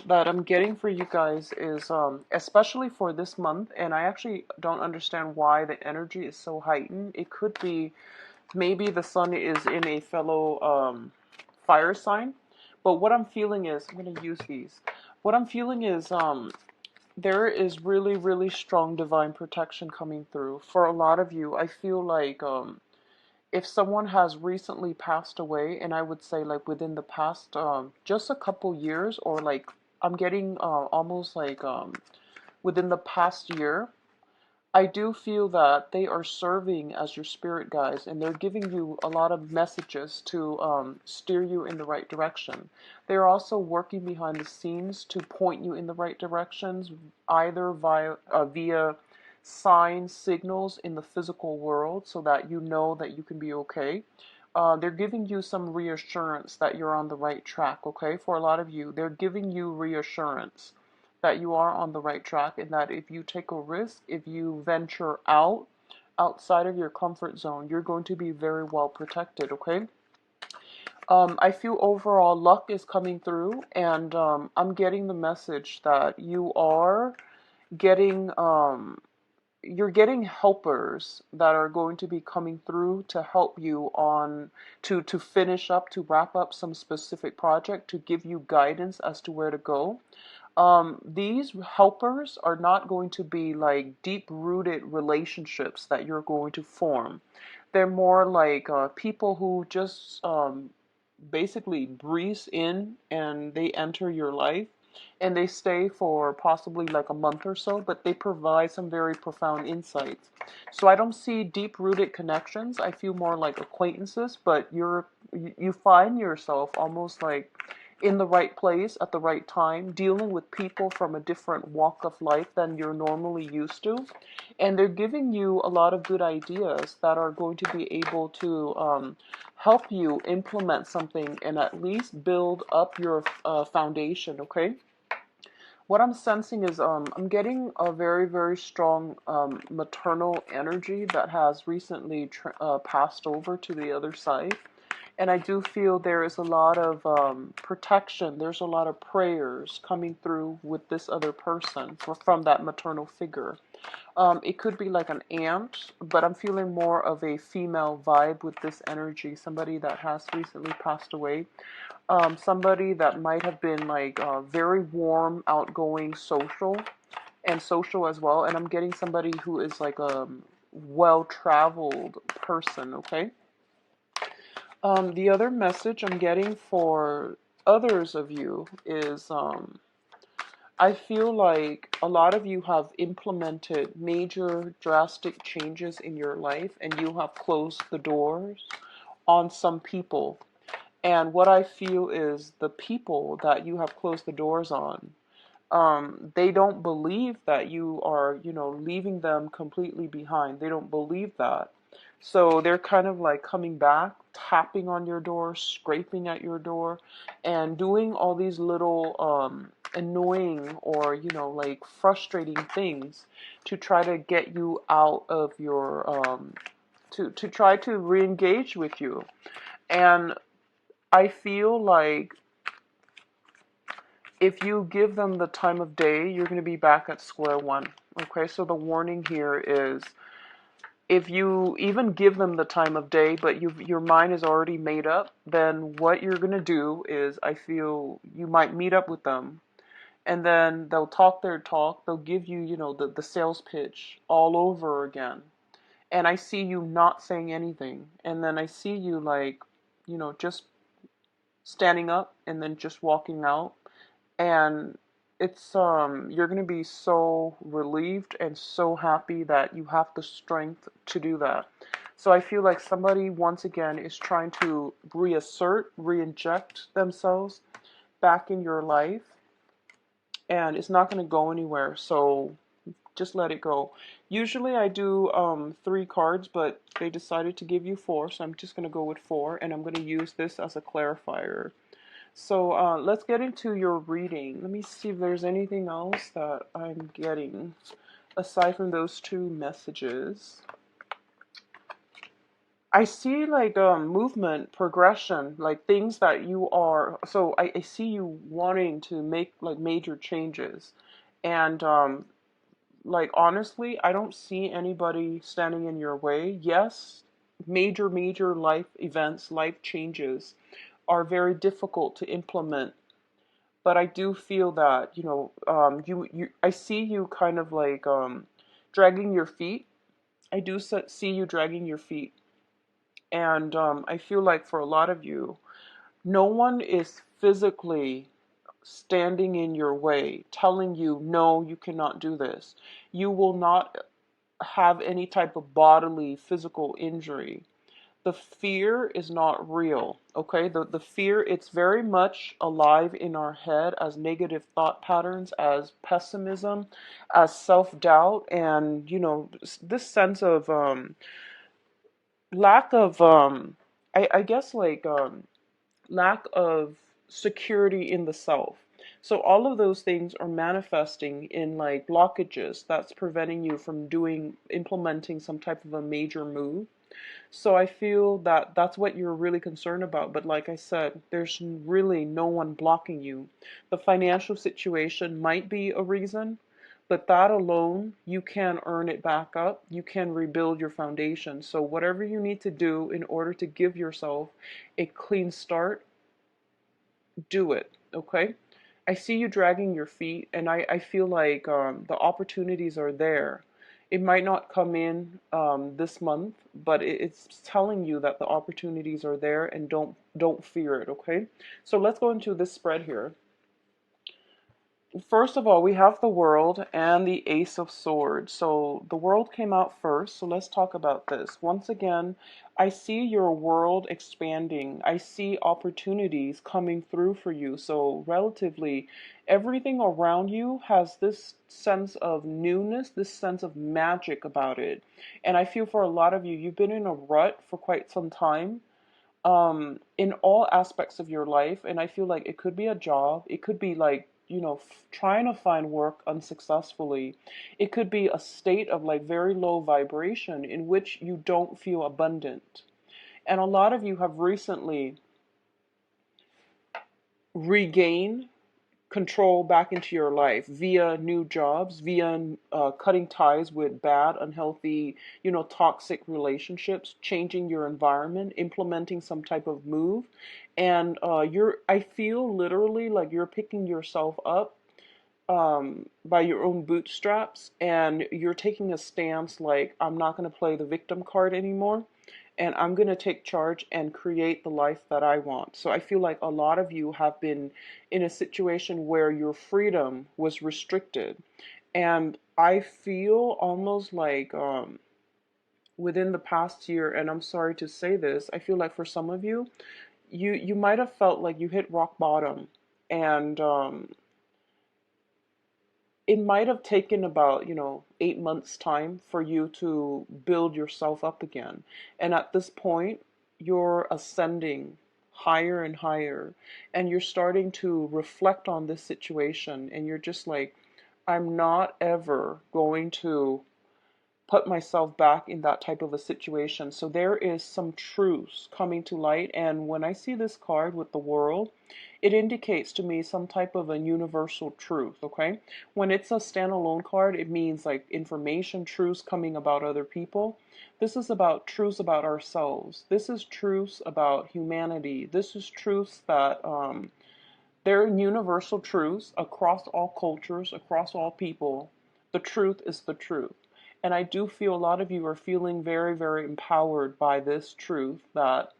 that I'm getting for you guys is, especially for this month, and I actually don't understand why the energy is so heightened. It could be maybe the sun is in a fellow fire sign, but what I'm feeling is, I'm going to use these. What I'm feeling is, there is really, really strong divine protection coming through. For a lot of you, I feel like if someone has recently passed away, and I would say like within the past just a couple years, or like I'm getting almost like within the past year, I do feel that they are serving as your spirit guides, and they're giving you a lot of messages to steer you in the right direction. They're also working behind the scenes to point you in the right directions, either via signs, signals in the physical world, so that you know that you can be okay. They're giving you some reassurance that you're on the right track, okay? For a lot of you, they're giving you reassurance that you are on the right track, and that if you take a risk, if you venture outside of your comfort zone, you're going to be very well protected, okay? I feel overall luck is coming through, and I'm getting the message that getting you're getting helpers that are going to be coming through to help you on to finish up, to wrap up some specific project, to give you guidance as to where to go. These helpers are not going to be like deep-rooted relationships that you're going to form. They're more like people who just basically breeze in and they enter your life, and they stay for possibly like a month or so, but they provide some very profound insights. So I don't see deep-rooted connections. I feel more like acquaintances, but you find yourself almost like in the right place at the right time, dealing with people from a different walk of life than you're normally used to. And they're giving you a lot of good ideas that are going to be able to help you implement something and at least build up your foundation, okay? What I'm sensing is I'm getting a very, very strong maternal energy that has recently passed over to the other side. And I do feel there is a lot of protection. There's a lot of prayers coming through with this other person from that maternal figure. It could be like an aunt, but I'm feeling more of a female vibe with this energy. Somebody that has recently passed away. Somebody that might have been like very warm, outgoing, social as well. And I'm getting somebody who is like a well-traveled person, okay? The other message I'm getting for others of you is I feel like a lot of you have implemented major drastic changes in your life, and you have closed the doors on some people. And what I feel is the people that you have closed the doors on, they don't believe that you are, leaving them completely behind. They don't believe that. So they're kind of like coming back, tapping on your door, scraping at your door, and doing all these little annoying or, like frustrating things to try to get you out of your, to try to re-engage with you. And I feel like if you give them the time of day, you're going to be back at square one. Okay, so the warning here is if you even give them the time of day, but your mind is already made up, then what you're going to do is I feel you might meet up with them, and then they'll talk their talk. They'll give you, the sales pitch all over again. And I see you not saying anything. And then I see you like, just standing up and then just walking out, and it's you're going to be so relieved and so happy that you have the strength to do that. So I feel like somebody once again is trying to re-inject themselves back in your life, and it's not going to go anywhere. So just let it go. Usually I do 3 cards, but they decided to give you 4, so I'm just going to go with 4, and I'm going to use this as a clarifier. So let's get into your reading. Let me see if there's anything else that I'm getting aside from those 2 messages. I see like movement, progression, like things that you are. So I see you wanting to make like major changes, and like honestly, I don't see anybody standing in your way. Yes, major life events, life changes are very difficult to implement, but I do feel that, I see you kind of like dragging your feet. I do see you dragging your feet. And I feel like for a lot of you, no one is physically standing in your way, telling you, no, you cannot do this. You will not have any type of bodily, physical injury. The fear is not real, okay? The fear, it's very much alive in our head as negative thought patterns, as pessimism, as self-doubt, and, this sense of lack of, I guess, like, lack of security in the self. So all of those things are manifesting in like blockages that's preventing you from implementing some type of a major move. So I feel that that's what you're really concerned about. But like I said, there's really no one blocking you. The financial situation might be a reason, but that alone, you can earn it back up. You can rebuild your foundation. So whatever you need to do in order to give yourself a clean start, do it, okay? I see you dragging your feet, and I feel like the opportunities are there. It might not come in this month, but it's telling you that the opportunities are there, and don't fear it, okay? So let's go into this spread here. First of all, we have the World and the Ace of Swords. So the World came out first, so let's talk about this. Once again, I see your world expanding. I see opportunities coming through for you. So relatively, everything around you has this sense of newness, this sense of magic about it. And I feel for a lot of you, you've been in a rut for quite some time, in all aspects of your life. And I feel like it could be a job, it could be like, trying to find work unsuccessfully. It could be a state of like very low vibration in which you don't feel abundant. And a lot of you have recently regained control back into your life via new jobs, via cutting ties with bad, unhealthy, toxic relationships, changing your environment, implementing some type of move. And I feel literally like you're picking yourself up by your own bootstraps, and you're taking a stance like, I'm not going to play the victim card anymore, and I'm going to take charge and create the life that I want. So I feel like a lot of you have been in a situation where your freedom was restricted. And I feel almost like within the past year, and I'm sorry to say this, I feel like for some of you, you might have felt like you hit rock bottom. And it might have taken about, 8 months time for you to build yourself up again. And at this point, you're ascending higher and higher, and you're starting to reflect on this situation, and you're just like, I'm not ever going to put myself back in that type of a situation. So there is some truths coming to light. And when I see this card with the World, it indicates to me some type of a universal truth, okay? When it's a standalone card, it means like information, truths coming about other people. This is about truths about ourselves. This is truths about humanity. This is truths that they're universal truths across all cultures, across all people. The truth is the truth. And I do feel a lot of you are feeling very empowered by this truth that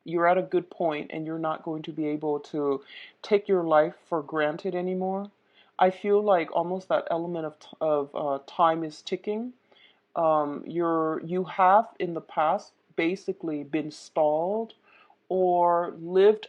you're at a good point and you're not going to be able to take your life for granted anymore. I feel like almost that element of time is ticking. You have in the past basically been stalled or lived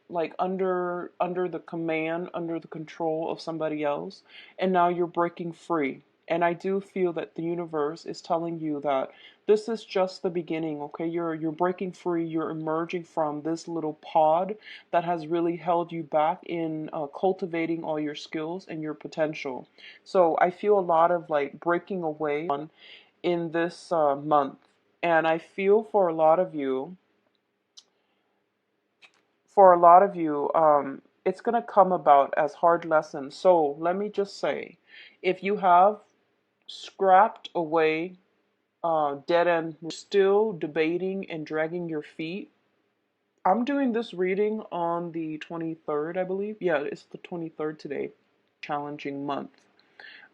like under the command, under the control of somebody else, and now you're breaking free. And I do feel that the universe is telling you that this is just the beginning, okay? You're breaking free, you're emerging from this little pod that has really held you back in cultivating all your skills and your potential. So I feel a lot of like breaking away in this month. And I feel for a lot of you, it's going to come about as hard lessons. So let me just say, if you have scrapped away dead end, still debating and dragging your feet, I'm doing this reading on the 23rd, I believe. Yeah, it's the 23rd today. Challenging month.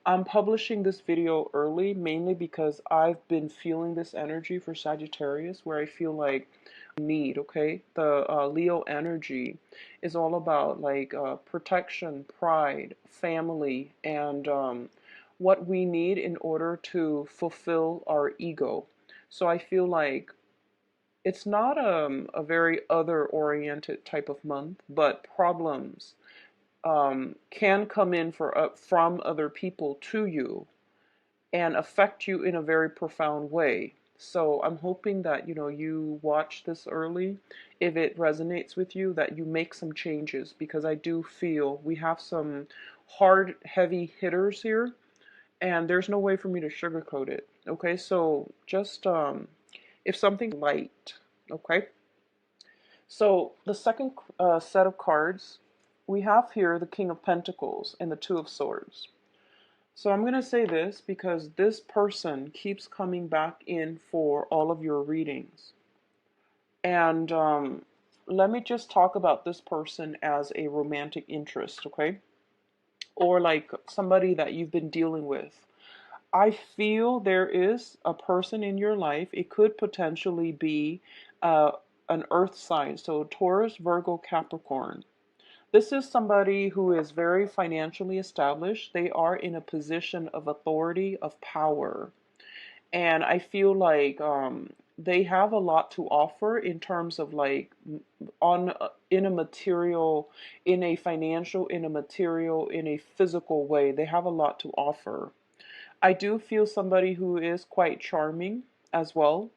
I'm publishing this video early mainly because I've been feeling this energy for Sagittarius where I feel like need, okay? The Leo energy is all about like protection, pride, family, and what we need in order to fulfill our ego. So I feel like it's not a very other-oriented type of month, but problems can come in from other people to you and affect you in a very profound way. So I'm hoping that you watch this early. If it resonates with you, that you make some changes, because I do feel we have some hard, heavy hitters here, and there's no way for me to sugarcoat it. Okay, so just if something light, okay. So the second set of cards, we have here the King of Pentacles and the Two of Swords. So I'm going to say this because this person keeps coming back in for all of your readings. And let me just talk about this person as a romantic interest, okay? Or like somebody that you've been dealing with. I feel there is a person in your life. It could potentially be an earth sign. So Taurus, Virgo, Capricorn. This is somebody who is very financially established. They are in a position of authority, of power. And I feel like they have a lot to offer in terms of like in a material, in a financial, in a material, in a physical way. They have a lot to offer. I do feel somebody who is quite charming as well.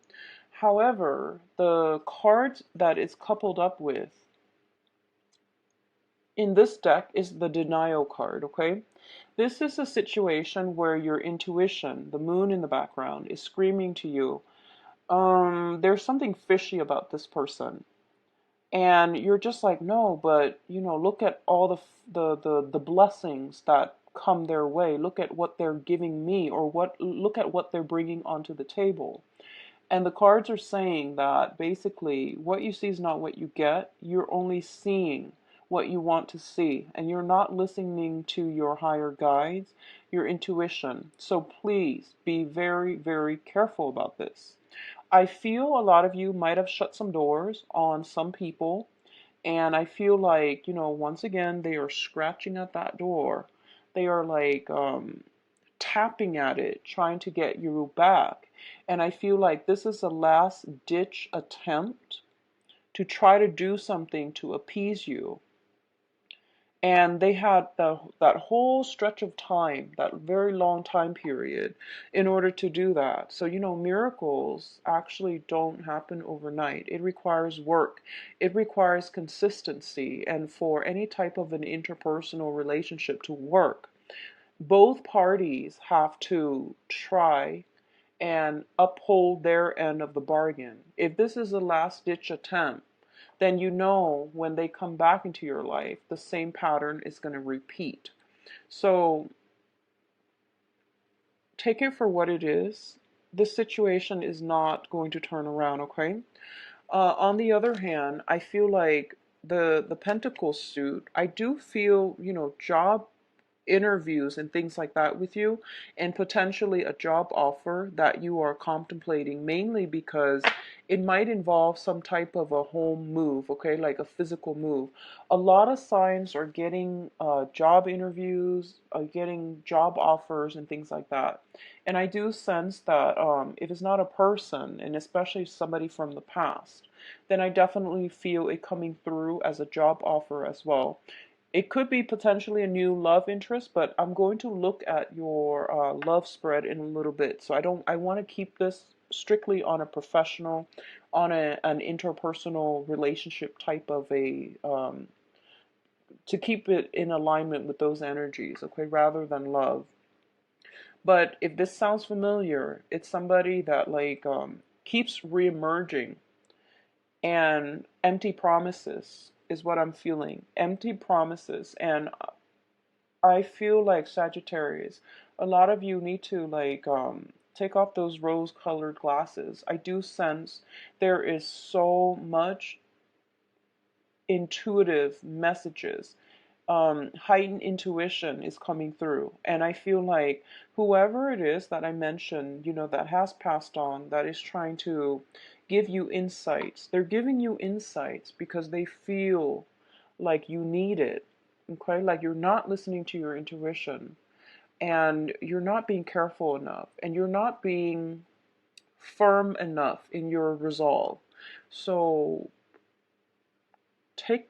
However, the card that it's coupled up with in this deck is the denial card, okay? This is a situation where your intuition, the moon in the background, is screaming to you, there's something fishy about this person. And you're just like, no, but look at all the blessings that come their way. Look at what they're giving me, or look at what they're bringing onto the table. And the cards are saying that basically what you see is not what you get. You're only seeing what you want to see, and you're not listening to your higher guides, your intuition. So please be very, very careful about this. I feel a lot of you might have shut some doors on some people, and I feel like, once again, they are scratching at that door. They are like tapping at it, trying to get you back. And I feel like this is a last ditch attempt to try to do something to appease you. And they had that whole stretch of time, that very long time period, in order to do that. So, miracles actually don't happen overnight. It requires work. It requires consistency. And for any type of an interpersonal relationship to work, both parties have to try and uphold their end of the bargain. If this is a last ditch attempt, then when they come back into your life, the same pattern is going to repeat. So take it for what it is. This situation is not going to turn around, okay? On the other hand, I feel like the Pentacles suit, I do feel, job interviews and things like that with you, and potentially a job offer that you are contemplating, mainly because it might involve some type of a home move, okay, like a physical move. A lot of signs are getting job interviews, getting job offers and things like that. And I do sense that if it's not a person, and especially somebody from the past, then I definitely feel it coming through as a job offer as well. It could be potentially a new love interest, but I'm going to look at your love spread in a little bit. So I want to keep this strictly on a professional, on an interpersonal relationship type of to keep it in alignment with those energies, okay, rather than love. But if this sounds familiar, it's somebody that like keeps reemerging, and empty promises is what I'm feeling. Empty promises. And I feel like Sagittarius, a lot of you need to like take off those rose colored glasses. I do sense there is so much intuitive messages. Heightened intuition is coming through. And I feel like whoever it is that I mentioned, that has passed on, that is trying to give you insights, they're giving you insights because they feel like you need it. Okay, like you're not listening to your intuition, and you're not being careful enough, and you're not being firm enough in your resolve. So take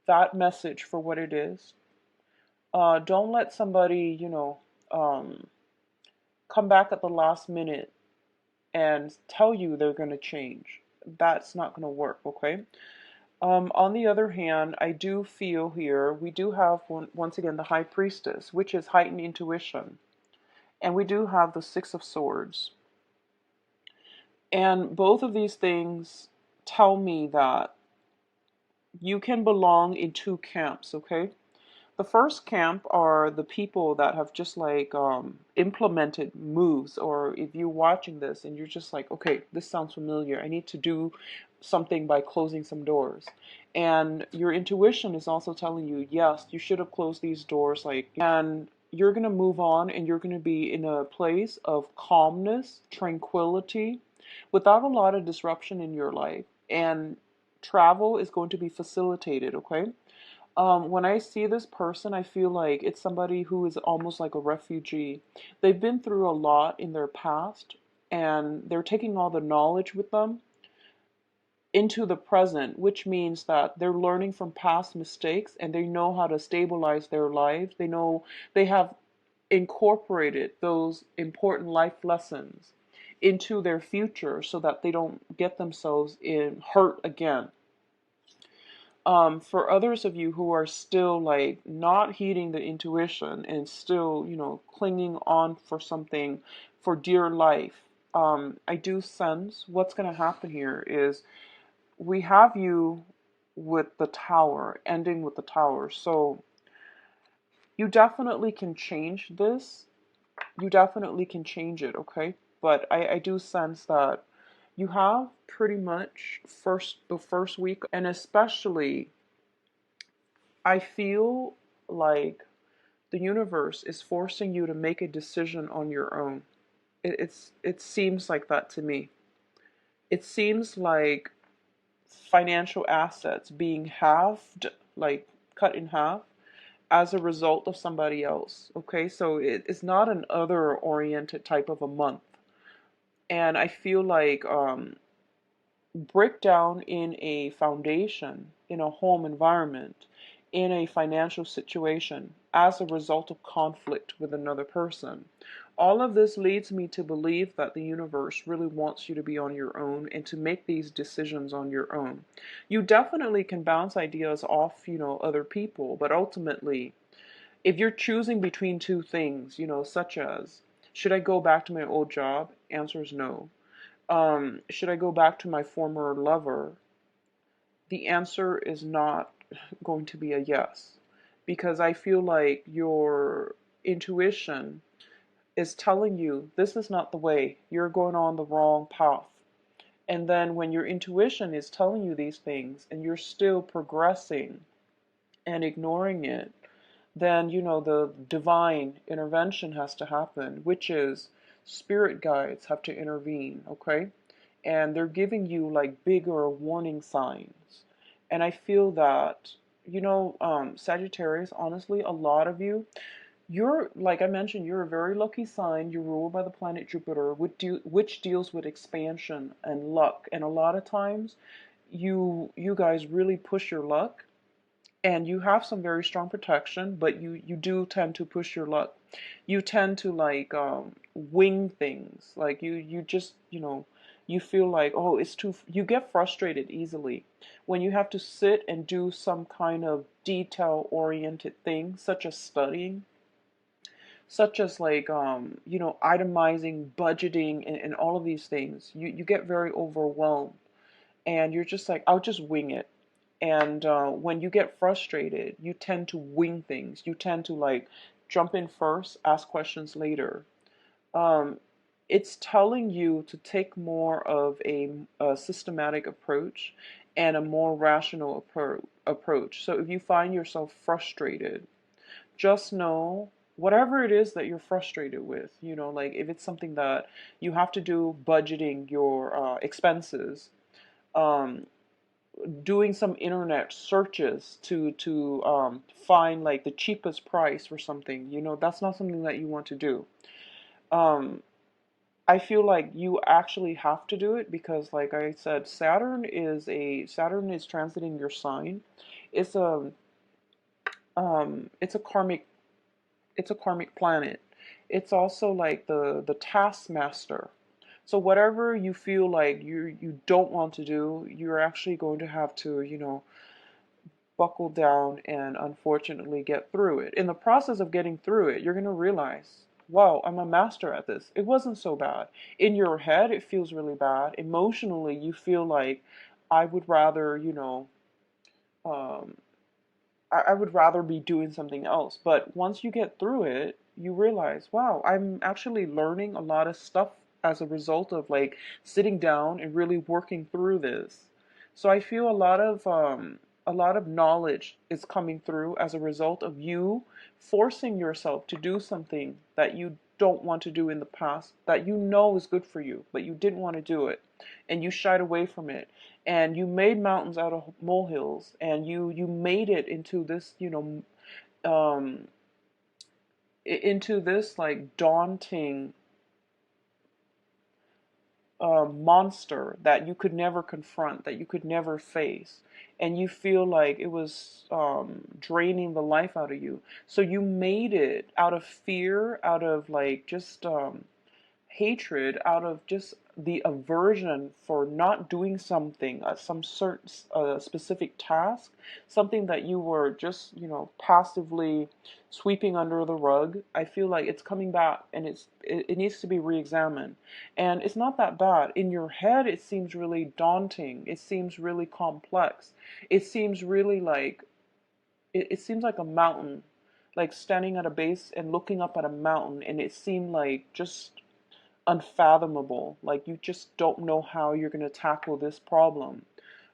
that message for what it is. Don't let somebody, come back at the last minute and tell you they're going to change. That's not going to work, okay? On the other hand, I do feel here we do have, once again, the High Priestess, which is heightened intuition. And we do have the Six of Swords. And both of these things tell me that you can belong in two camps, okay? The first camp are the people that have just like implemented moves, or if you're watching this and you're just like, okay, this sounds familiar. I need to do something by closing some doors. And your intuition is also telling you, yes, you should have closed these doors, like, and you're going to move on, and you're going to be in a place of calmness, tranquility, without a lot of disruption in your life. And travel is going to be facilitated, okay? When I see this person, I feel like it's somebody who is almost like a refugee. They've been through a lot in their past, and they're taking all the knowledge with them into the present, which means that they're learning from past mistakes, and they know how to stabilize their lives. They know they have incorporated those important life lessons into their future so that they don't get themselves in hurt again. For others of you who are still like not heeding the intuition and still, clinging on for something for dear life, I do sense what's going to happen here is we have you with the Tower, ending with the Tower. So you definitely can change this. You definitely can change it, okay? But I do sense that you have pretty much the first week, and especially I feel like the universe is forcing you to make a decision on your own. It seems like that to me. It seems like financial assets being halved, like cut in half, as a result of somebody else. Okay, so it's not an other oriented type of a month. And I feel like breakdown in a foundation, in a home environment, in a financial situation as a result of conflict with another person. All of this leads me to believe that the universe really wants you to be on your own and to make these decisions on your own. You definitely can bounce ideas off, other people, but ultimately, if you're choosing between two things, such as, should I go back to my old job? Answer is no. Should I go back to my former lover? The answer is not going to be a yes, because I feel like your intuition is telling you this is not the way, you're going on the wrong path. And then when your intuition is telling you these things and you're still progressing and ignoring it, then the divine intervention has to happen, which is spirit guides have to intervene, okay? And they're giving you like bigger warning signs. And I feel that, Sagittarius, honestly, a lot of you, you're, like I mentioned, you're a very lucky sign. You're ruled by the planet Jupiter, which deals with expansion and luck. And a lot of times, you guys really push your luck, and you have some very strong protection, but you do tend to push your luck. You tend to like wing things. Like you just, you feel like, oh, it's too, you get frustrated easily when you have to sit and do some kind of detail oriented thing such as studying. such as like itemizing, budgeting, and all of these things. You get very overwhelmed, and you're just like, I'll just wing it. And when you get frustrated, you tend to wing things. You tend to like jump in first, ask questions later. Um, it's telling you to take more of a systematic approach and a more rational approach. So if you find yourself frustrated, just know whatever it is that you're frustrated with, like if it's something that you have to do, budgeting your expenses, um, doing some internet searches to find like the cheapest price for something, that's not something that you want to do. Um, I feel like you actually have to do it because, like I said, Saturn is transiting your sign. It's a it's a karmic planet. It's also like the taskmaster. So whatever you feel like you don't want to do, you're actually going to have to, buckle down and unfortunately get through it. In the process of getting through it, you're going to realize, wow, I'm a master at this. It wasn't so bad. In your head, it feels really bad. Emotionally, you feel like I would rather, um, I would rather be doing something else. But once you get through it, you realize, wow, I'm actually learning a lot of stuff as a result of like sitting down and really working through this. So I feel a lot of knowledge is coming through as a result of you forcing yourself to do something that you don't want to do in the past, that you know is good for you, but you didn't want to do it and you shied away from it, and you made mountains out of molehills, and you made it into this, um into this like daunting monster that you could never confront, that you could never face, and you feel like it was draining the life out of you. So you made it out of fear, out of like just hatred, out of just the aversion for not doing something, some certain specific task, something that you were just, passively sweeping under the rug. I feel like it's coming back, and it needs to be re-examined. And it's not that bad. In your head, it seems really daunting. It seems really complex. It seems really like it seems like a mountain, like standing at a base and looking up at a mountain, and it seemed like just unfathomable. Like you just don't know how you're going to tackle this problem.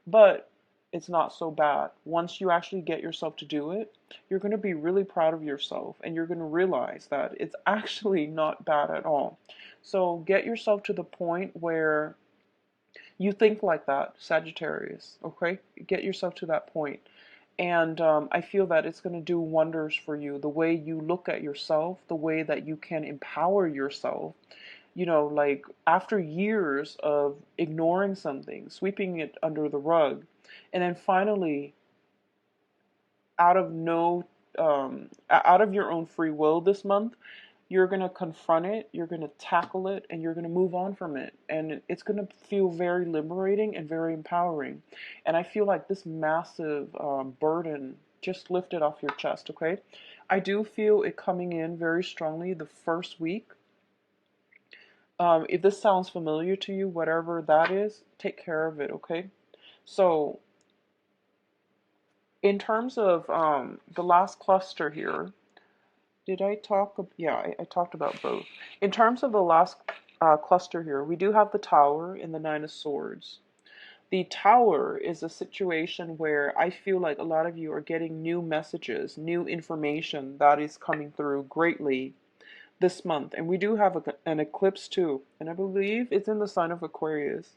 But it's not so bad. Once you actually get yourself to do it, you're going to be really proud of yourself, and you're going to realize that it's actually not bad at all. So get yourself to the point where you think like that, Sagittarius, okay? Get yourself to that point. And I feel that it's going to do wonders for you. The way you look at yourself, the way that you can empower yourself, like after years of ignoring something, sweeping it under the rug, and then finally, out of no, out of your own free will this month, you're going to confront it, you're going to tackle it, and you're going to move on from it. And it's going to feel very liberating and very empowering. And I feel like this massive burden just lifted off your chest, okay? I do feel it coming in very strongly the first week. If this sounds familiar to you, whatever that is, take care of it, okay? So, in terms of the last cluster here, did I talk? Yeah, I talked about both. In terms of the last cluster here, we do have the Tower and the Nine of Swords. The Tower is a situation where I feel like a lot of you are getting new messages, new information that is coming through greatly this month. And we do have an eclipse too, and I believe it's in the sign of Aquarius.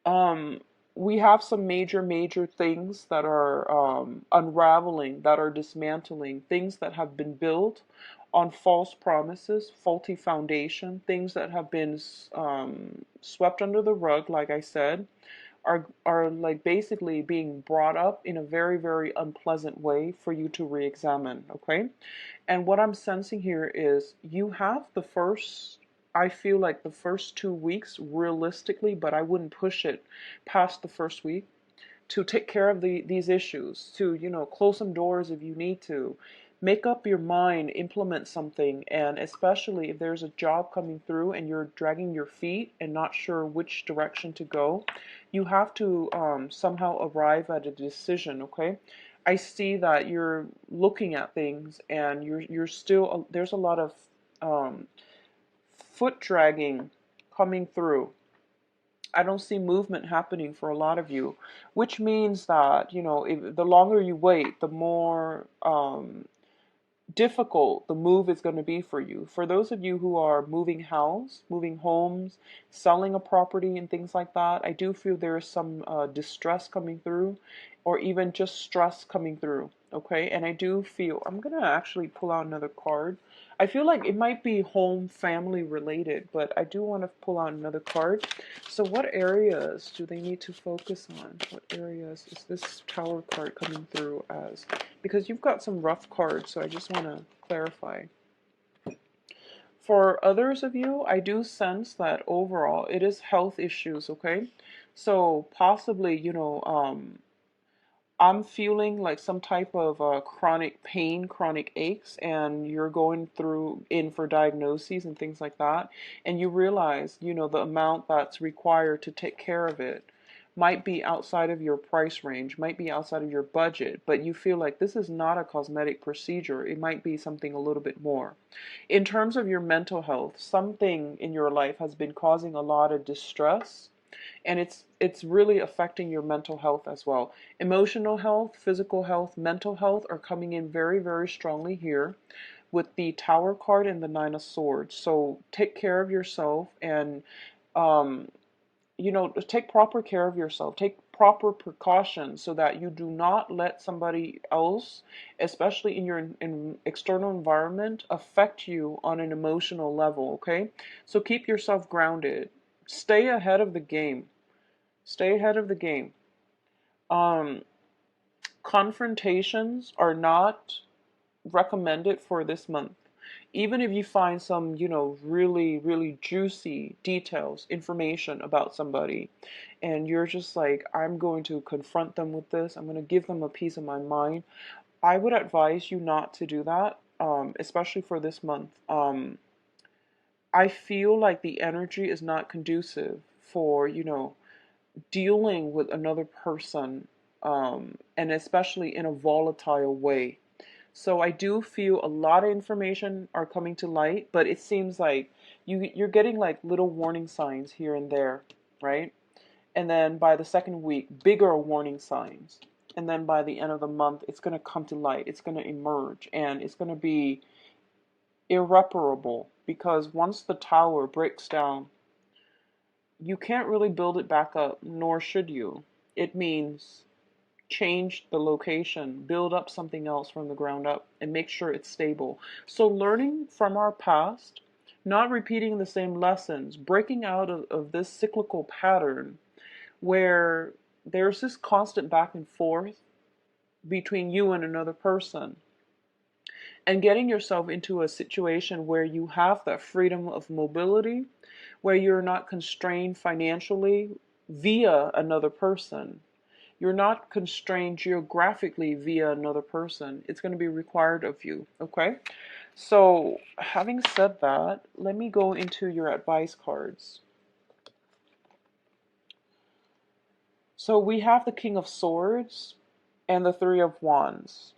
Um, we have some major things that are unraveling, that are dismantling, things that have been built on false promises, faulty foundation, things that have been swept under the rug, like I said, are like basically being brought up in a very unpleasant way for you to re-examine, okay? And what I'm sensing here is you have the first, I feel like the first 2 weeks realistically, but I wouldn't push it past the first week, to take care of these issues, to, close some doors if you need to, make up your mind, implement something, and especially if there's a job coming through and you're dragging your feet and not sure which direction to go, you have to somehow arrive at a decision, okay? I see that you're looking at things and you're still, there's a lot of um, foot dragging coming through. I don't see movement happening for a lot of you, which means that, if, the longer you wait, the more difficult the move is going to be for you. For those of you who are moving house, moving homes, selling a property and things like that, I do feel there is some distress coming through, or even just stress coming through. Okay, and I do feel, I'm going to actually pull out another card. I feel like it might be home family related, but I do want to pull out another card. So what areas do they need to focus on? What areas is this Tower card coming through as? Because you've got some rough cards, so I just want to clarify. For others of you, I do sense that overall it is health issues, okay? So possibly, I'm feeling like some type of chronic pain, chronic aches, and you're going in for diagnoses and things like that, and you realize, the amount that's required to take care of it might be outside of your price range, might be outside of your budget, but you feel like this is not a cosmetic procedure. It might be something a little bit more. In terms of your mental health, something in your life has been causing a lot of distress, and it's really affecting your mental health as well. Emotional health, physical health, mental health are coming in very, very strongly here with the Tower card and the Nine of Swords. So take care of yourself, and um, take proper care of yourself. Take proper precautions so that you do not let somebody else, especially in your external environment, affect you on an emotional level, okay? So keep yourself grounded. Stay ahead of the game. Stay ahead of the game. Um, Confrontations are not recommended for this month. Even if you find some, really, really juicy details, information about somebody, and you're just like, I'm going to confront them with this, I'm going to give them a piece of my mind, I would advise you not to do that, especially for this month. I feel like the energy is not conducive for, dealing with another person, and especially in a volatile way. So I do feel a lot of information are coming to light, but it seems like you're getting like little warning signs here and there, right? And then by the second week, bigger warning signs. And then by the end of the month, it's going to come to light. It's going to emerge, and it's going to be irreparable, because once the tower breaks down, you can't really build it back up, nor should you. It means change the location, build up something else from the ground up, and make sure it's stable. So learning from our past, not repeating the same lessons, breaking out of this cyclical pattern where there's this constant back and forth between you and another person, and getting yourself into a situation where you have that freedom of mobility, where you're not constrained financially via another person. You're not constrained geographically via another person. It's going to be required of you, okay? So, having said that, let me go into your advice cards. So we have the King of Swords and the Three of Wands.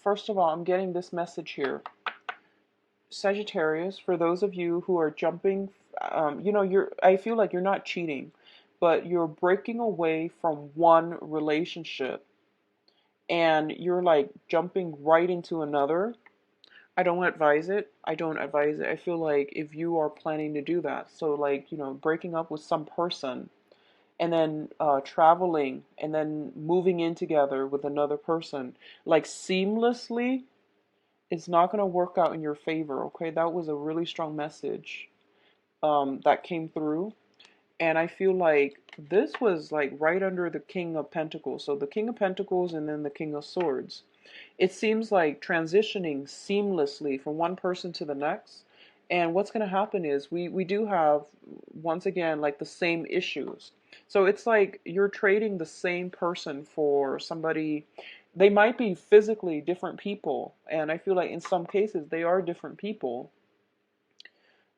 First of all, I'm getting this message here. Sagittarius, for those of you who are jumping, I feel like you're not cheating, but you're breaking away from one relationship and you're like jumping right into another. I don't advise it. I don't advise it. I feel like if you are planning to do that, so like, breaking up with some person and then traveling and then moving in together with another person, like seamlessly, it's not going to work out in your favor, okay? That was a really strong message that came through. And I feel like this was like right under the King of Pentacles. So the King of Pentacles and then the King of Swords. It seems like transitioning seamlessly from one person to the next. And what's going to happen is we do have, once again, like the same issues. So it's like you're trading the same person for somebody. They might be physically different people, and I feel like in some cases they are different people,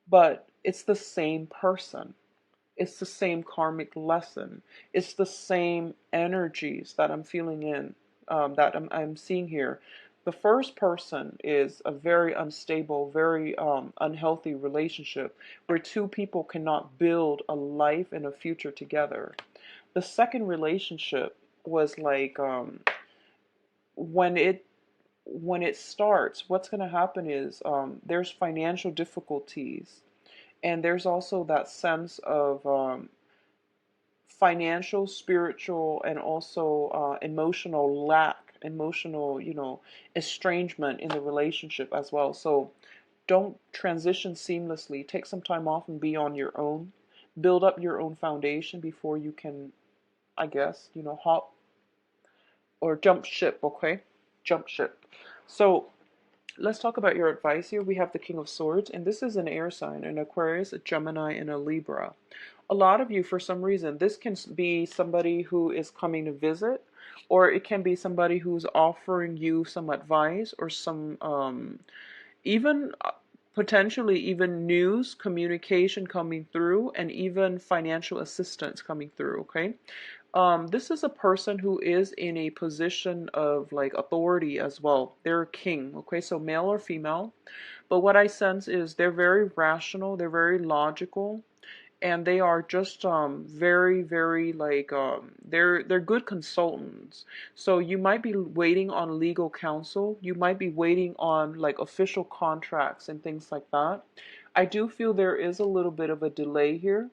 but it's the same person. It's the same karmic lesson. It's the same energies that I'm feeling that I'm seeing here. The first person is a very unstable, very unhealthy relationship where two people cannot build a life and a future together. The second relationship was like when it starts, what's going to happen is there's financial difficulties, and there's also that sense of financial, spiritual, and also emotional lack, emotional, estrangement in the relationship as well. So don't transition seamlessly. Take some time off and be on your own. Build up your own foundation before you can, I guess, hop or jump ship, okay? Jump ship. So let's talk about your advice here. We have the King of Swords, and this is an air sign, an Aquarius, a Gemini, and a Libra. A lot of you, for some reason, this can be somebody who is coming to visit, or it can be somebody who's offering you some advice or some, even potentially even news, communication coming through, and even financial assistance coming through, okay? This is a person who is in a position of like authority as well. They're a king, okay? So male or female. But what I sense is they're very rational, they're very logical, and they are just very, very like they're good consultants. So you might be waiting on legal counsel, you might be waiting on like official contracts and things like that. I do feel there is a little bit of a delay here.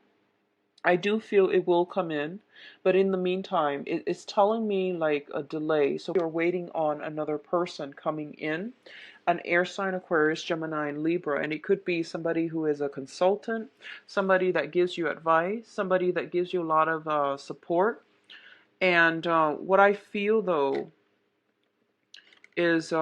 I do feel it will come in, but in the meantime, it's telling me like a delay. So you're waiting on another person coming in, an air sign, Aquarius, Gemini, and Libra. And it could be somebody who is a consultant, somebody that gives you advice, somebody that gives you a lot of support. And what I feel though is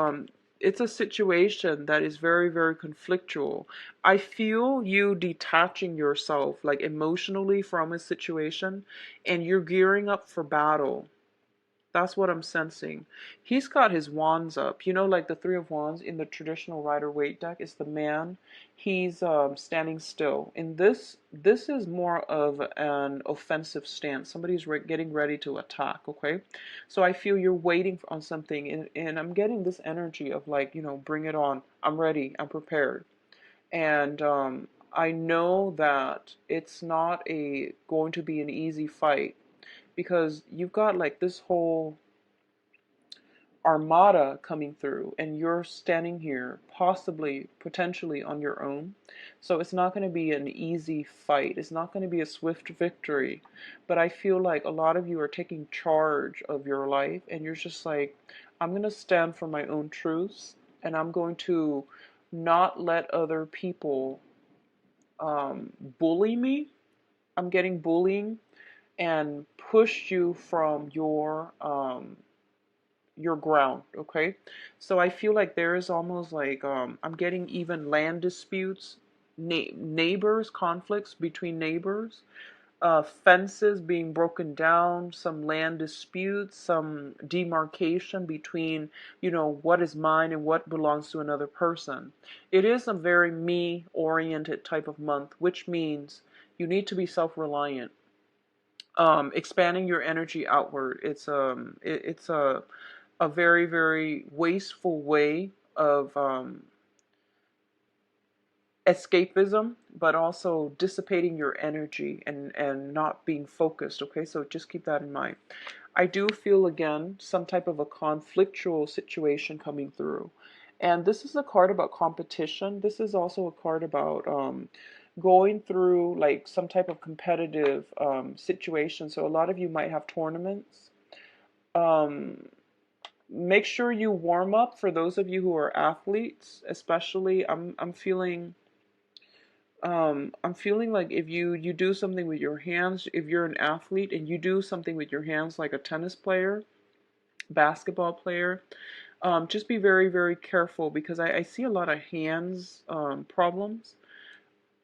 it's a situation that is very, very conflictual. I feel you detaching yourself like emotionally from a situation, and you're gearing up for battle. That's what I'm sensing. He's got his wands up. You know, like the Three of Wands in the traditional Rider-Waite deck is the man. He's standing still. In this is more of an offensive stance. Somebody's getting ready to attack, okay? So I feel you're waiting on something, and I'm getting this energy of like, bring it on. I'm ready. I'm prepared. And I know that it's not going to be an easy fight, because you've got like this whole armada coming through, and you're standing here possibly potentially on your own. So it's not going to be an easy fight, it's not going to be a swift victory, but I feel like a lot of you are taking charge of your life, and you're just like, I'm going to stand for my own truths, and I'm going to not let other people bully me. I'm getting bullying and push you from your ground, okay? So I feel like there is almost like I'm getting even land disputes, neighbors, conflicts between neighbors, fences being broken down, some land disputes, some demarcation between, what is mine and what belongs to another person. It is a very me-oriented type of month, which means you need to be self-reliant. Expanding your energy outward. It's a very, very wasteful way of escapism, but also dissipating your energy and not being focused. Okay, so just keep that in mind. I do feel again some type of a conflictual situation coming through, and this is a card about competition. This is also a card about going through like some type of competitive situation. So a lot of you might have tournaments. Um, Make sure you warm up for those of you who are athletes, especially. I'm feeling like if you do something with your hands, if you're an athlete and you do something with your hands like a tennis player, basketball player, just be very, very careful, because I see a lot of hands problems.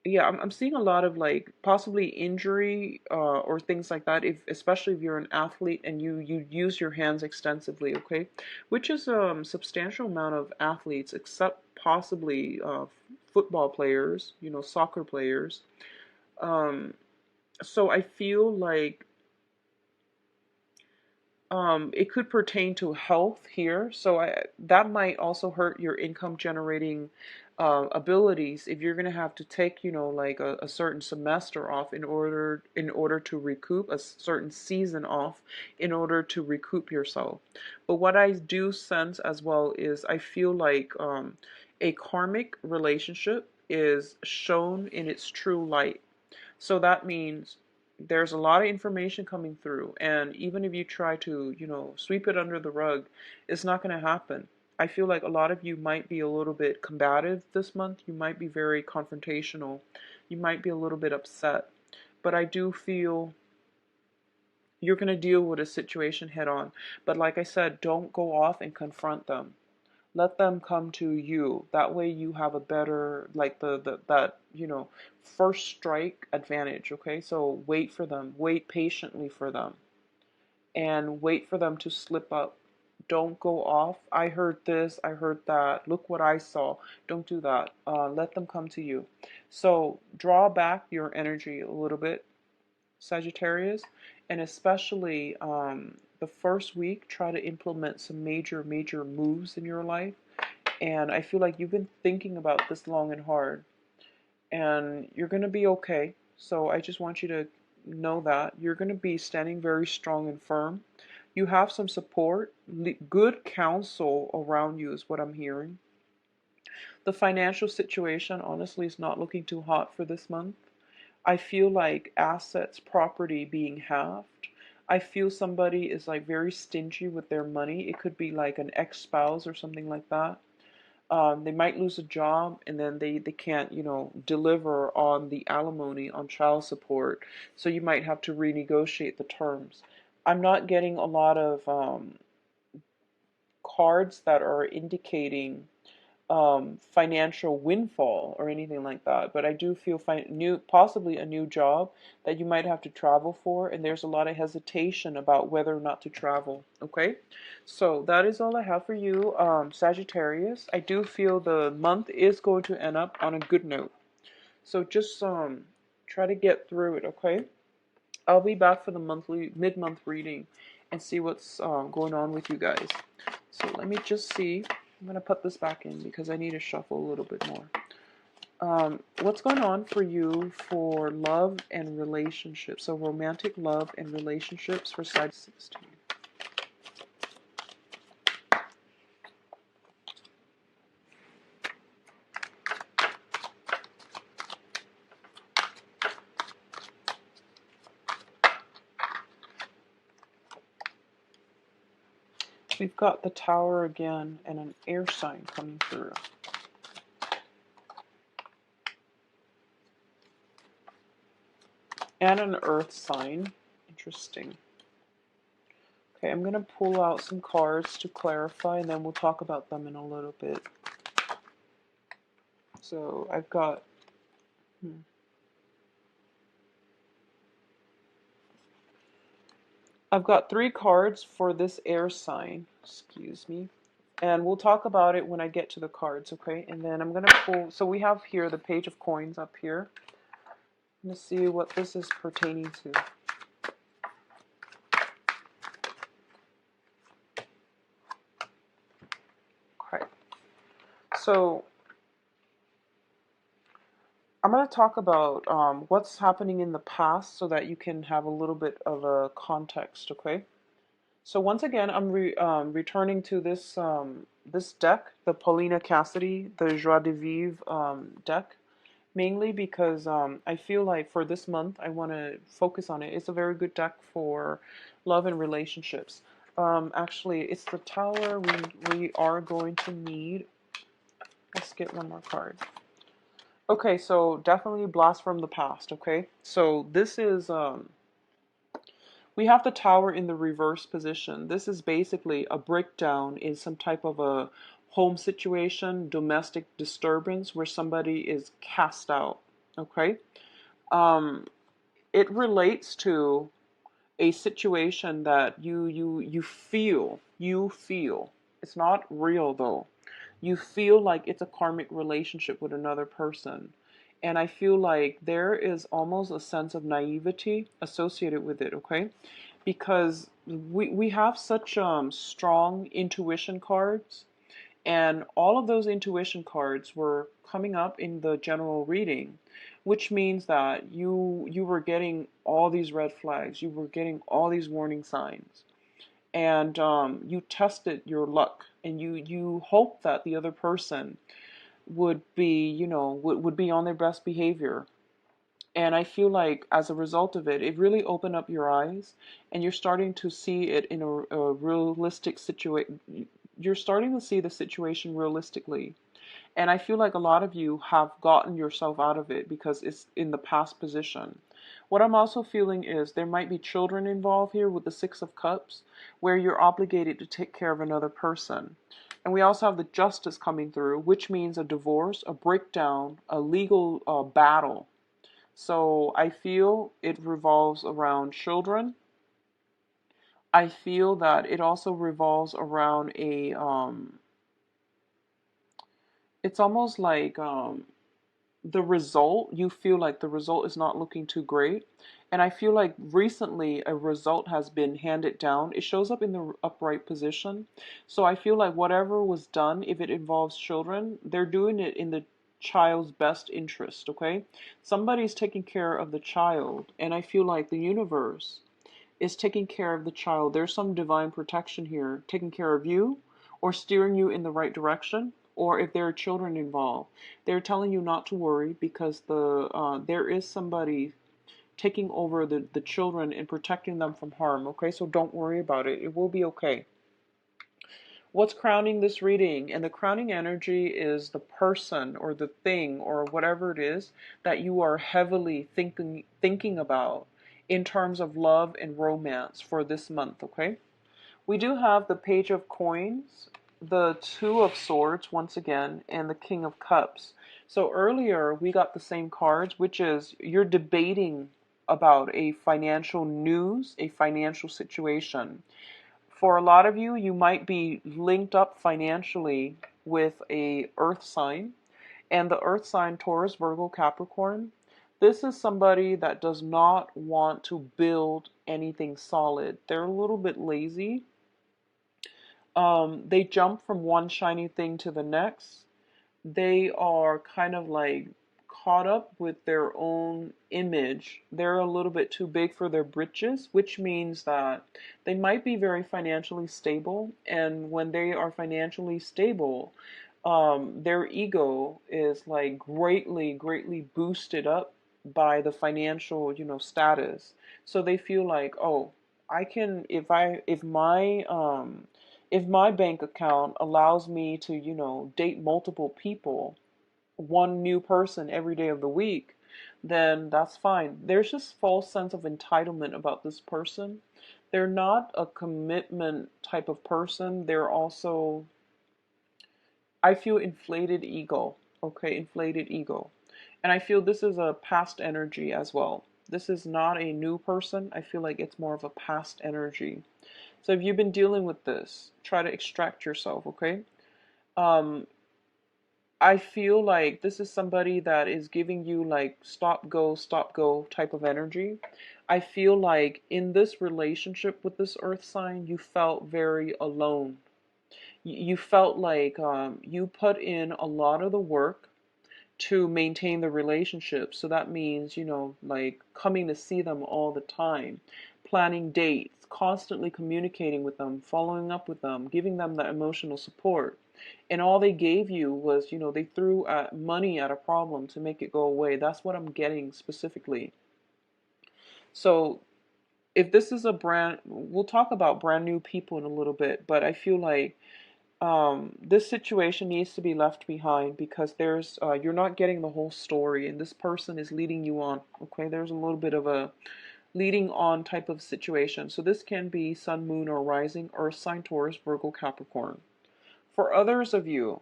yeah, I'm seeing a lot of like possibly injury or things like that. If especially if you're an athlete and you use your hands extensively, okay, which is substantial amount of athletes, except possibly football players, you know, soccer players. Um, so I feel like it could pertain to health here, so that might also hurt your income generating abilities if you're going to have to take, you know, like a certain semester off in order to recoup, a certain season off in order to recoup yourself. But what I do sense as well is I feel like a karmic relationship is shown in its true light. So that means there's a lot of information coming through, and even if you try to, you know, sweep it under the rug, it's not going to happen. I feel like a lot of you might be a little bit combative this month. You might be very confrontational. You might be a little bit upset. But I do feel you're going to deal with a situation head on. But like I said, don't go off and confront them. Let them come to you. That way you have a better, like the that, you know, first strike advantage, okay? So wait for them. Wait patiently for them. And wait for them to slip up. Don't go off. I heard this, I heard that. Look what I saw. Don't do that. Let them come to you. So draw back your energy a little bit, Sagittarius, and especially the first week, try to implement some major moves in your life. And I feel like you've been thinking about this long and hard, and you're going to be okay. So I just want you to know that you're going to be standing very strong and firm. You have some support, good counsel around you is what I'm hearing. The financial situation honestly is not looking too hot for this month. I feel like assets, property being halved. I feel somebody is like very stingy with their money. It could be like an ex-spouse or something like that. They might lose a job and then they can't, you know, deliver on the alimony, on child support. So you might have to renegotiate the terms. I'm not getting a lot of cards that are indicating financial windfall or anything like that. But I do feel possibly a new job that you might have to travel for, and there's a lot of hesitation about whether or not to travel. Okay, so that is all I have for you, Sagittarius. I do feel the month is going to end up on a good note. So just try to get through it. Okay, I'll be back for the monthly mid-month reading and see what's going on with you guys. So let me just see. I'm going to put this back in because I need to shuffle a little bit more. What's going on for you for love and relationships? So romantic love and relationships for side 16. We've got the Tower again and an air sign coming through. And an earth sign. Interesting. Okay, I'm going to pull out some cards to clarify, and then we'll talk about them in a little bit. So I've got... I've got 3 cards for this air sign. Excuse me. And we'll talk about it when I get to the cards, okay? And then I'm going to pull... So we have here the Page of Coins up here. Let's see what this is pertaining to. Okay. So I'm going to talk about what's happening in the past so that you can have a little bit of a context, okay? So once again, I'm returning to this this deck, the Paulina Cassidy, the Joie de Vivre deck, mainly because I feel like for this month I want to focus on it. It's a very good deck for love and relationships. Actually, it's the Tower we are going to need. Let's get one more card. Okay, so definitely Blast from the Past, okay? So this is, we have the Tower in the reverse position. This is basically a breakdown in some type of a home situation, domestic disturbance where somebody is cast out. Okay. Um, it relates to a situation that you feel. It's not real though. You feel like it's a karmic relationship with another person. And I feel like there is almost a sense of naivety associated with it, okay? Because we have such strong intuition cards, and all of those intuition cards were coming up in the general reading, which means that you were getting all these red flags, you were getting all these warning signs, and you tested your luck, and you hope that the other person would be, would be on their best behavior. And I feel like as a result of it, it really opened up your eyes, and you're starting to see it in a realistic situation. You're starting to see the situation realistically. And I feel like a lot of you have gotten yourself out of it because it's in the past position. What I'm also feeling is there might be children involved here with the Six of Cups, where you're obligated to take care of another person. And we also have the Justice coming through, which means a divorce, a breakdown, a legal battle. So I feel it revolves around children. I feel that it also revolves around it's almost like the result, you feel like the result is not looking too great. And I feel like recently a result has been handed down. It shows up in the upright position. So I feel like whatever was done, if it involves children, they're doing it in the child's best interest, okay? Somebody's taking care of the child, and I feel like the universe is taking care of the child. There's some divine protection here, taking care of you or steering you in the right direction. Or if there are children involved, they're telling you not to worry because there is somebody taking over the children and protecting them from harm. Okay, so don't worry about it. It will be okay. What's crowning this reading? And the crowning energy is the person or the thing or whatever it is that you are heavily thinking about in terms of love and romance for this month, okay? We do have the Page of Coins, the Two of Swords once again, and the King of Cups. So earlier we got the same cards, which is you're debating about a financial news, a financial situation. For a lot of you, you might be linked up financially with a earth sign, and the earth sign Taurus, Virgo, Capricorn. This is somebody that does not want to build anything solid. They're a little bit lazy. They jump from one shiny thing to the next. They are kind of like caught up with their own image. They're a little bit too big for their britches, which means that they might be very financially stable. And when they are financially stable, their ego is like greatly boosted up by the financial, status. So they feel like, oh, I can, if my bank account allows me to, date multiple people, one new person every day of the week, then that's fine. There's just false sense of entitlement about this person. They're not a commitment type of person. They're also, I feel, inflated ego. Okay, inflated ego. And I feel this is a past energy as well. This is not a new person. I feel like it's more of a past energy. So if you've been dealing with this, try to extract yourself, okay? Um, I feel like this is somebody that is giving you like stop go type of energy. I feel like in this relationship with this earth sign, you felt very alone. You felt like you put in a lot of the work to maintain the relationship. So that means, like coming to see them all the time, planning dates, constantly communicating with them, following up with them, giving them that emotional support. And all they gave you was, they threw money at a problem to make it go away. That's what I'm getting specifically. So if this is we'll talk about brand new people in a little bit, but I feel like this situation needs to be left behind because you're not getting the whole story, and this person is leading you on. Okay, there's a little bit of a leading on type of situation. So this can be Sun, Moon, or Rising, Earth sign, Taurus, Virgo, Capricorn. For others of you,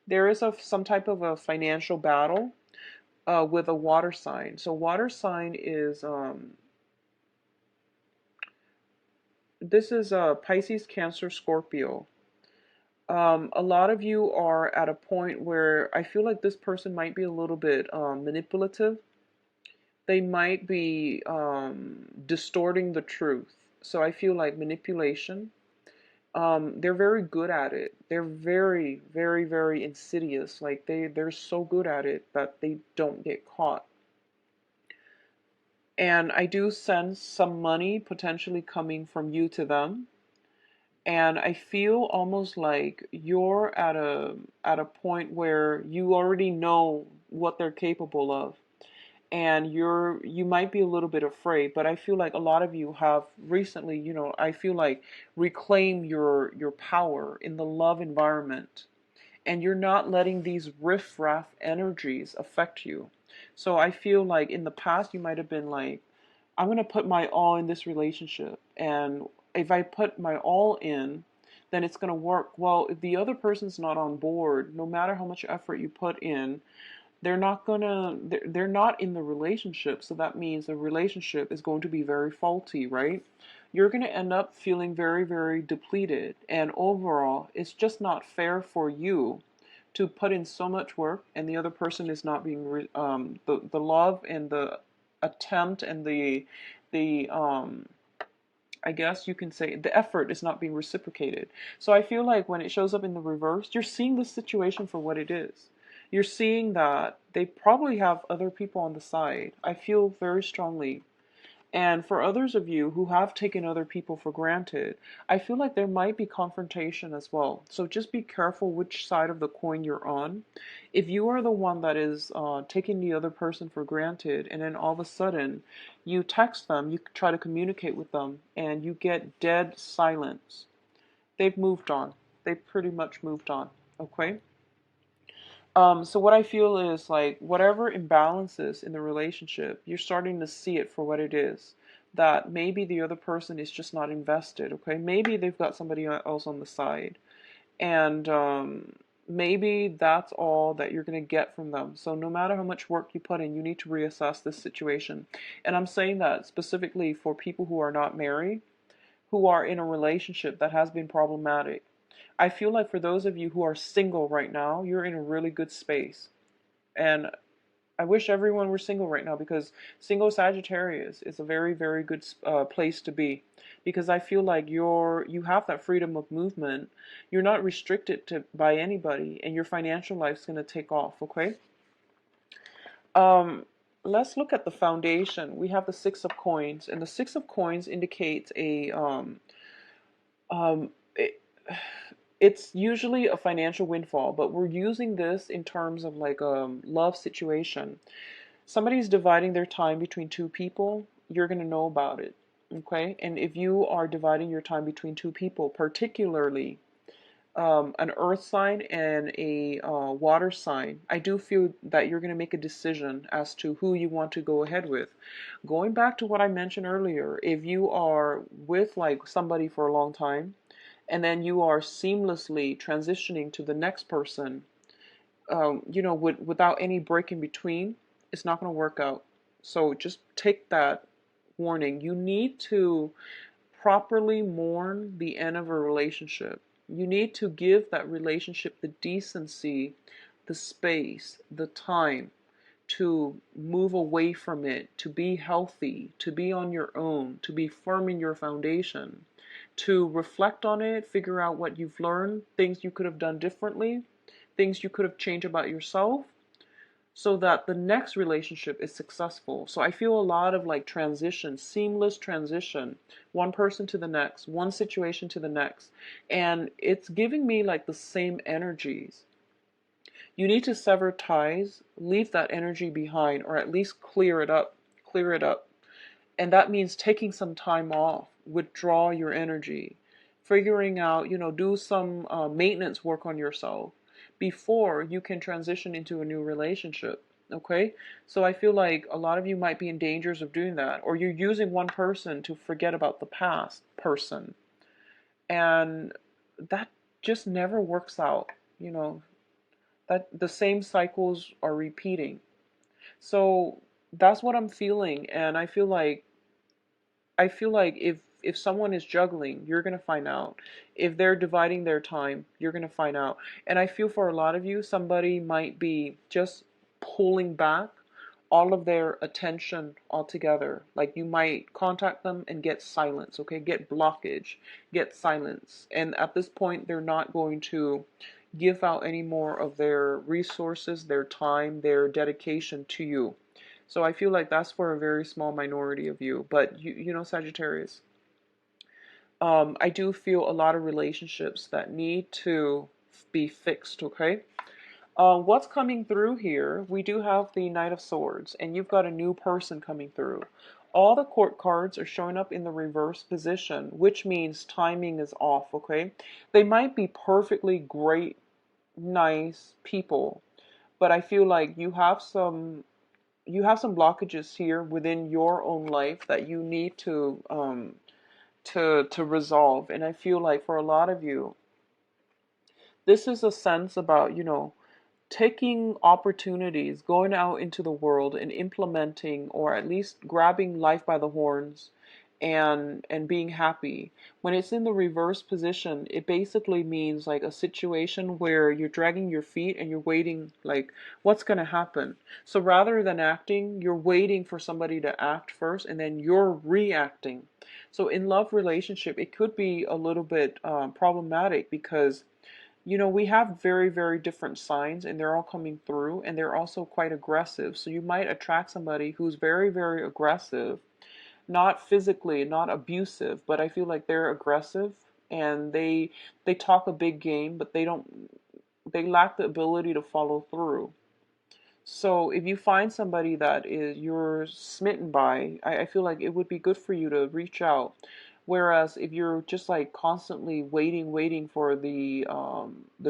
there is some type of a financial battle. with a water sign. So water sign is this is Pisces, Cancer, Scorpio. A lot of you are at a point where I feel like this person might be a little bit manipulative. They might be distorting the truth. So I feel like manipulation. They're very good at it. They're very, very, very insidious. Like they're so good at it that they don't get caught. And I do sense some money potentially coming from you to them. And I feel almost like you're at a point where you already know what they're capable of. And you might be a little bit afraid, but I feel like a lot of you have recently, I feel like reclaim your power in the love environment, and you're not letting these riff-raff energies affect you. So I feel like in the past you might have been like, I'm going to put my all in this relationship, and if I put my all in, then it's going to work. Well, if the other person's not on board, no matter how much effort you put in, they're not in the relationship. So that means the relationship is going to be very faulty, right? You're going to end up feeling very, very depleted, and overall it's just not fair for you to put in so much work and the other person is not being the love and the attempt and the I guess you can say the effort is not being reciprocated. So I feel like when it shows up in the reverse, you're seeing the situation for what it is. You're seeing that they probably have other people on the side. I feel very strongly. And for others of you who have taken other people for granted, I feel like there might be confrontation as well. So just be careful which side of the coin you're on. If you are the one that is taking the other person for granted, and then all of a sudden you text them, you try to communicate with them, and you get dead silence, they've moved on. They've pretty much moved on. Okay? So what I feel is like whatever imbalances in the relationship, you're starting to see it for what it is. That maybe the other person is just not invested, okay? Maybe they've got somebody else on the side. And maybe that's all that you're going to get from them. So no matter how much work you put in, you need to reassess this situation. And I'm saying that specifically for people who are not married, who are in a relationship that has been problematic. I feel like for those of you who are single right now, you're in a really good space. And I wish everyone were single right now, because single Sagittarius is a very, very good place to be. Because I feel like you have that freedom of movement. You're not restricted by anybody, and your financial life's going to take off, okay? Um, let's look at the foundation. We have the Six of Coins, and the Six of Coins indicates a um, it, it's usually a financial windfall, but we're using this in terms of like a love situation. Somebody's dividing their time between two people, you're going to know about it. Okay? And if you are dividing your time between two people, particularly an earth sign and a water sign, I do feel that you're going to make a decision as to who you want to go ahead with. Going back to what I mentioned earlier, if you are with like somebody for a long time, and then you are seamlessly transitioning to the next person, without any break in between, it's not going to work out. So just take that warning. You need to properly mourn the end of a relationship. You need to give that relationship the decency, the space, the time to move away from it, to be healthy, to be on your own, to be firm in your foundation, to reflect on it, figure out what you've learned, things you could have done differently, things you could have changed about yourself, so that the next relationship is successful. So I feel a lot of like transition, seamless transition, one person to the next, one situation to the next. And it's giving me like the same energies. You need to sever ties, leave that energy behind, or at least clear it up. Clear it up. And that means taking some time off, withdraw your energy, figuring out, do some maintenance work on yourself before you can transition into a new relationship. Okay? So I feel like a lot of you might be in dangers of doing that, or you're using one person to forget about the past person. And that just never works out, that the same cycles are repeating. So that's what I'm feeling, and I feel like if someone is juggling, you're going to find out. If they're dividing their time, you're going to find out. And I feel for a lot of you, somebody might be just pulling back all of their attention altogether. Like you might contact them and get silence, okay? Get blockage, get silence. And at this point, they're not going to give out any more of their resources, their time, their dedication to you. So I feel like that's for a very small minority of you. But you know, Sagittarius, I do feel a lot of relationships that need to be fixed, okay? What's coming through here? We do have the Knight of Swords, and you've got a new person coming through. All the court cards are showing up in the reverse position, which means timing is off, okay? They might be perfectly great, nice people, but I feel like you have some blockages here within your own life that you need to resolve. And I feel like for a lot of you, this is a sense about, taking opportunities, going out into the world and implementing or at least grabbing life by the horns and being happy. When it's in the reverse position, it basically means like a situation where you're dragging your feet and you're waiting like what's going to happen. So rather than acting, you're waiting for somebody to act first and then you're reacting. So in love relationship, it could be a little bit problematic because we have very, very different signs and they're all coming through and they're also quite aggressive. So you might attract somebody who's very, very aggressive, not physically, not abusive, but I feel like they're aggressive and they talk a big game, but they lack the ability to follow through. So if you find somebody that is you're smitten by, I feel like it would be good for you to reach out. Whereas if you're just like constantly waiting for the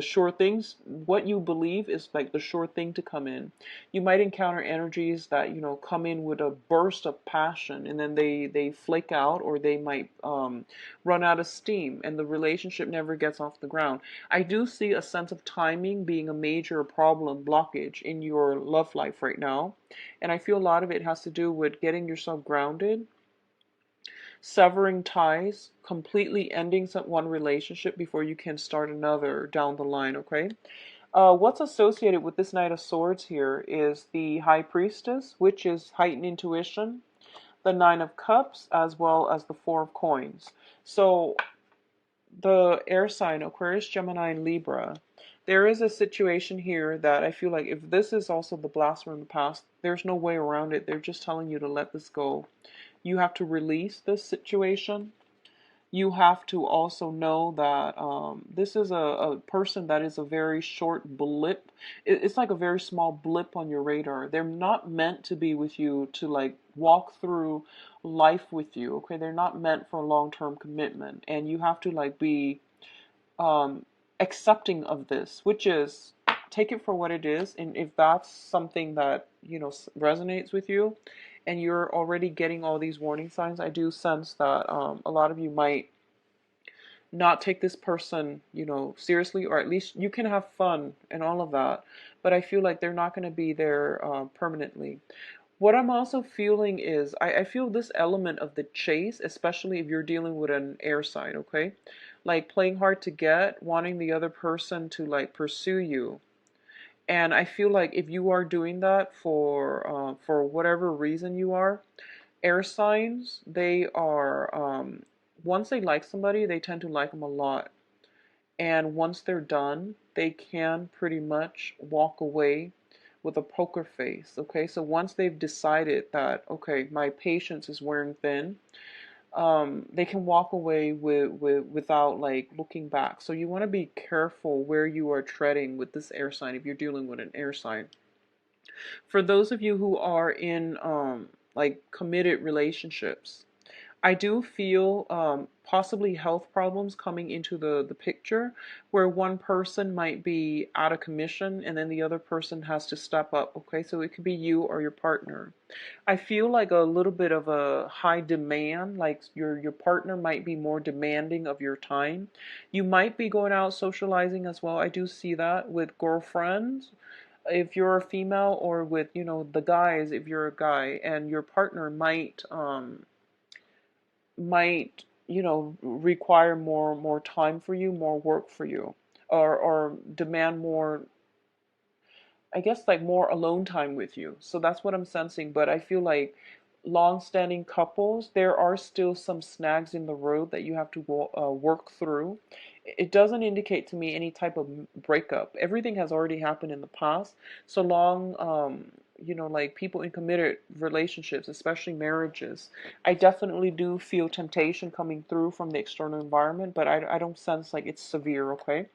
sure things, what you believe is like the sure thing to come in. You might encounter energies that come in with a burst of passion, and then they flake out, or they might run out of steam, and the relationship never gets off the ground. I do see a sense of timing being a major problem blockage in your love life right now. And I feel a lot of it has to do with getting yourself grounded, severing ties, completely ending one relationship before you can start another down the line, okay? What's associated with this Knight of Swords here is the High Priestess, which is heightened intuition, the Nine of Cups, as well as the Four of Coins. So the air sign, Aquarius, Gemini, and Libra, there is a situation here that I feel like if this is also the blast from the past, there's no way around it. They're just telling you to let this go. You have to release this situation. You have to also know that this is a person that is a very short blip. It's like a very small blip on your radar. They're not meant to be with you to like walk through life with you. Okay, they're not meant for long-term commitment, and you have to like be um, accepting of this, which is take it for what it is. And if that's something that resonates with you, and you're already getting all these warning signs, I do sense that a lot of you might not take this person, seriously, or at least you can have fun and all of that. But I feel like they're not going to be there permanently. What I'm also feeling is I feel this element of the chase, especially if you're dealing with an air sign, okay? Like playing hard to get, wanting the other person to like pursue you. And I feel like if you are doing that for whatever reason you are, air signs, they are once they like somebody, they tend to like them a lot. And once they're done, they can pretty much walk away with a poker face. Okay, so once they've decided that okay, my patience is wearing thin, they can walk away without like looking back. So you want to be careful where you are treading with this air sign if you're dealing with an air sign. For those of you who are in like committed relationships, I do feel possibly health problems coming into the picture, where one person might be out of commission and then the other person has to step up. Okay, so it could be you or your partner. I feel like a little bit of a high demand, like your partner might be more demanding of your time. You might be going out socializing as well. I do see that with girlfriends. if you're a female, or with, the guys, if you're a guy, and your partner might require more time for you, more work for you, or demand more, I guess, like more alone time with you. So that's what I'm sensing. But I feel like long-standing couples, there are still some snags in the road that you have to work through. It doesn't indicate to me any type of breakup. Everything has already happened in the past. So long, like people in committed relationships, especially marriages, I definitely do feel temptation coming through from the external environment, but I don't sense like it's severe, okay?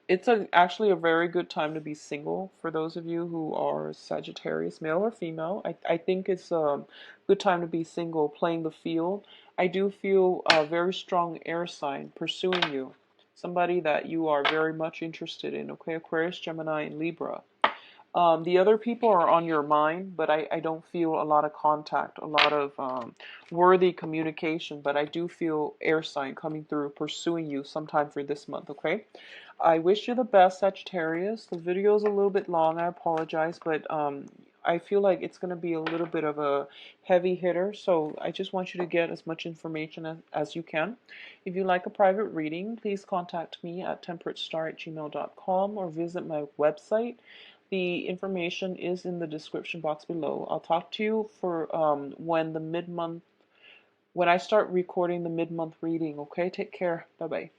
It's actually a very good time to be single for those of you who are Sagittarius, male or female. I think it's a good time to be single, playing the field. I do feel a very strong air sign pursuing you, somebody that you are very much interested in, okay? Aquarius, Gemini, and Libra. The other people are on your mind, but I don't feel a lot of contact, a lot of worthy communication, but I do feel air sign coming through, pursuing you sometime for this month, okay? I wish you the best, Sagittarius. The video is a little bit long, I apologize, but I feel like it's going to be a little bit of a heavy hitter, so I just want you to get as much information as you can. If you like a private reading, please contact me at temperatestar@gmail.com or visit my website. The information is in the description box below. I'll talk to you for when I start recording the mid-month reading, okay? Take care. Bye-bye.